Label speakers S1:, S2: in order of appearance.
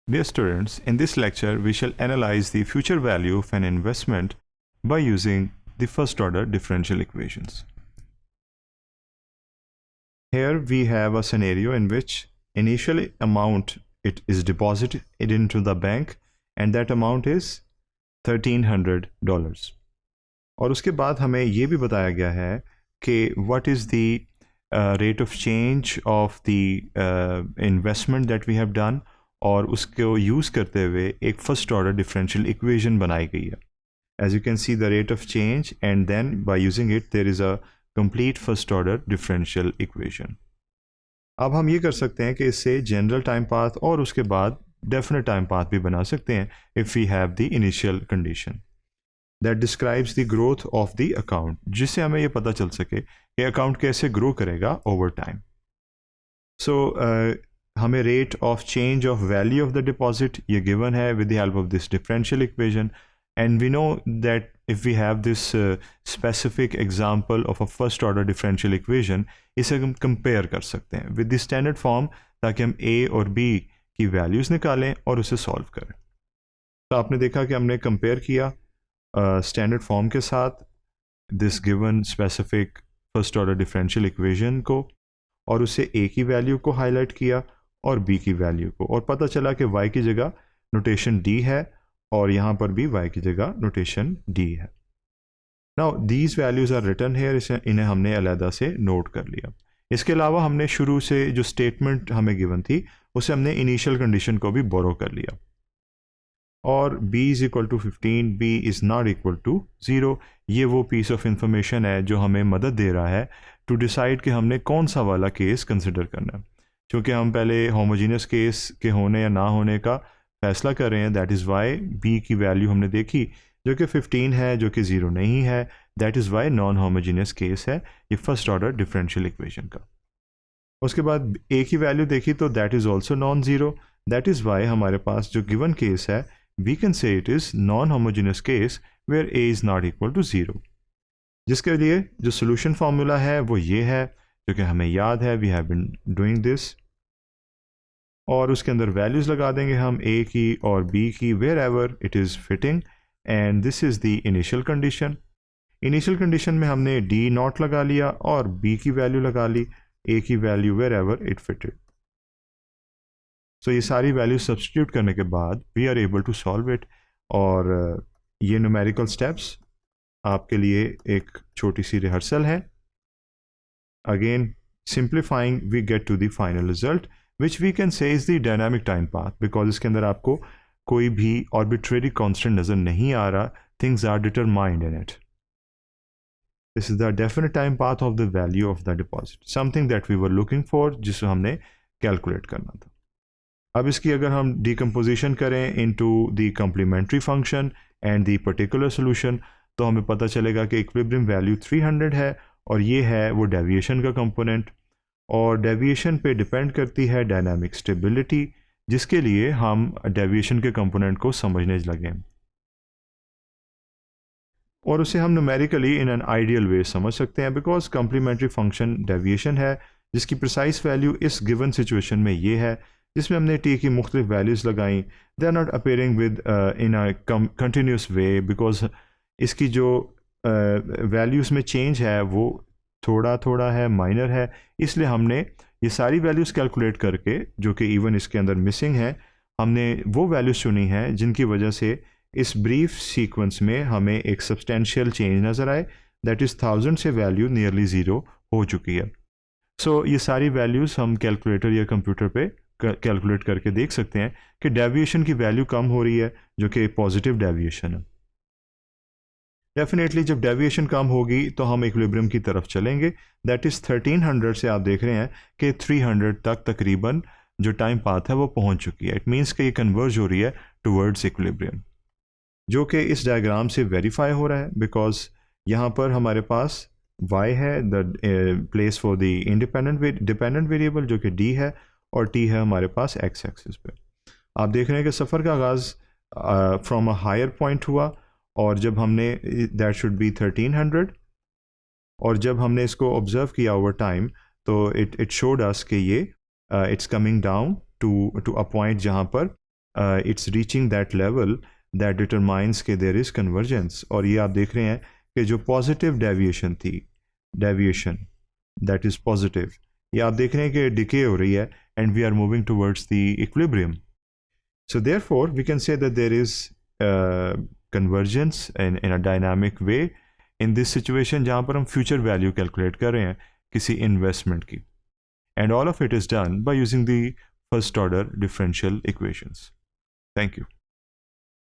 S1: Dear students, in this lecture we shall analyze the future value of an investment by using the first order differential equations. Here we have a scenario in which initial amount it is deposited into the bank and that amount is $1,300 और उसके बाद हमें ये भी बताया गया है कि what is the rate of change of the investment that we have done और उसको यूज़ करते हुए एक फर्स्ट ऑर्डर डिफरेंशियल इक्वेशन बनाई गई है. As you can see the rate of change and then by using it there is a complete first order differential equation. अब हम ये कर सकते हैं कि इससे जनरल टाइम पाथ और उसके बाद डेफिनेट टाइम पाथ भी बना सकते हैं if we have the initial condition that describes the growth of the account, जिससे हमें ये पता चल सके कि अकाउंट कैसे ग्रो करेगा ओवर टाइम. सो हमें rate of change of value of the deposit ये गिवन है with the help of this differential equation and we know that if we have this specific example of a first order differential equation, इसे हम compare कर सकते हैं with the standard form ताकि हम ए और बी की वैल्यूज़ निकालें और उसे सॉल्व करें. तो आपने देखा कि हमने कंपेयर किया स्टैंडर्ड फॉर्म के साथ this given specific first order differential equation को और उसे ए की वैल्यू को हाईलाइट किया और बी की वैल्यू को, और पता चला कि y की जगह नोटेशन d है और यहाँ पर भी y की जगह नोटेशन d है. Now these values are written here, इन्हें हमने अलहदा से नोट कर लिया. इसके अलावा हमने शुरू से जो स्टेटमेंट हमें गिवन थी उसे हमने इनिशियल कंडीशन को भी बोरो कर लिया और b is equal to 15, b is not equal to 0. ये वो पीस ऑफ इंफॉर्मेशन है जो हमें मदद दे रहा है टू डिसाइड कि हमने कौन सा वाला केस कंसिडर करना है. क्योंकि हम पहले होमोजीनियस केस के होने या ना होने का फैसला कर रहे हैं, दैट इज़ वाई b की वैल्यू हमने देखी जो कि 15 है, जो कि 0 नहीं है. That is why non homogeneous case है ये फर्स्ट ऑर्डर डिफरेंशियल इक्वेशन का. उसके बाद a की वैल्यू देखी तो that is also non zero. That is why हमारे पास जो गिवन केस है we can say it is non-homogeneous case where a is not equal to 0, जिसके लिए जो solution formula है वो ये है जो कि हमें याद है, we have been doing this, और उसके अंदर values लगा देंगे हम a की और b की wherever it is fitting and this is the initial condition. Initial condition में हमने d नॉट लगा लिया और b की वैल्यू लगा ली, a की वैल्यू wherever it fitted. तो ये सारी वैल्यू सब्स्टिट्यूट करने के बाद we are able to solve it. और ये न्यूमेरिकल स्टेप्स आपके लिए एक छोटी सी रिहर्सल है. Again simplifying we get to the final result which we can say is the dynamic time path, because इसके अंदर आपको कोई भी आर्बिट्रेरी कांस्टेंट नज़र नहीं आ रहा. Things are determined in it. This is the definite time path of the value of the deposit, something that we were looking for, जिसे हमने कैलकुलेट करना था. अब इसकी अगर हम डिकम्पोजिशन करें into the complementary function and the particular solution तो हमें पता चलेगा कि इक्विलिब्रियम वैल्यू 300 है और ये है वो डेविएशन का कंपोनेंट, और डेविएशन पे डिपेंड करती है डायनामिक स्टेबिलिटी, जिसके लिए हम डेविएशन के कंपोनेंट को समझने लगे और उसे हम numerically in an ideal way समझ सकते हैं, बिकॉज कम्प्लीमेंट्री फंक्शन डेविएशन है जिसकी प्रिसाइज वैल्यू इस गिवन सिचुएशन में ये है, जिसमें हमने t की मुख्तलिफ वैल्यूज़ लगाई. They are not appearing within a continuous way, because इसकी जो वैल्यूज़ में चेंज है वो थोड़ा थोड़ा है, माइनर है. इसलिए हमने ये सारी वैल्यूज़ कैलकुलेट करके, जो कि इवन इसके अंदर मिसिंग है, हमने वो वैल्यूज़ चुनी हैं जिनकी वजह से इस ब्रीफ सीक्वेंस में हमें एक सब्सटेंशियल चेंज नज़र आए. दैट इज़ 1000 से वैल्यू नियरली 0 हो चुकी है. सो ये सारी वैल्यूज़ हम कैलकुलेटर या कंप्यूटर पे कैलकुलेट करके देख सकते हैं कि डेविएशन की वैल्यू कम हो रही है, जो कि पॉजिटिव डेविएशन है. डेफिनेटली जब डेविएशन कम होगी तो हम इक्विलिब्रियम की तरफ चलेंगे. दैट इज़ 1300 से आप देख रहे हैं कि 300 तक तकरीबन जो टाइम पाथ है वो पहुंच चुकी है. इट मीन्स कि ये कन्वर्ज हो रही है टुवर्ड्स इक्विलिब्रियम, जो कि इस डायग्राम से वेरीफाई हो रहा है, बिकॉज यहाँ पर हमारे पास y है the place for the independent dependent variable जो कि d है, और t है हमारे पास x एक्सिस पे. आप देख रहे हैं कि सफ़र का आगाज़ फ्रॉम अ हायर पॉइंट हुआ, और जब हमने दैट शुड बी 1300, और जब हमने इसको ऑब्जर्व किया ओवर टाइम तो इट शोड अस कि ये it's coming down to a point जहाँ पर it's reaching that level that determines कि there is convergence. और ये आप देख रहे हैं कि जो positive deviation थी, deviation that is positive, ये आप देख रहे हैं कि decay हो रही है and we are moving towards the equilibrium. So therefore we can say that there is convergence in a dynamic way in this situation जहाँ पर हम future value calculate कर रहे हैं किसी investment की. And all of it is done by using the first order differential equations. Thank you.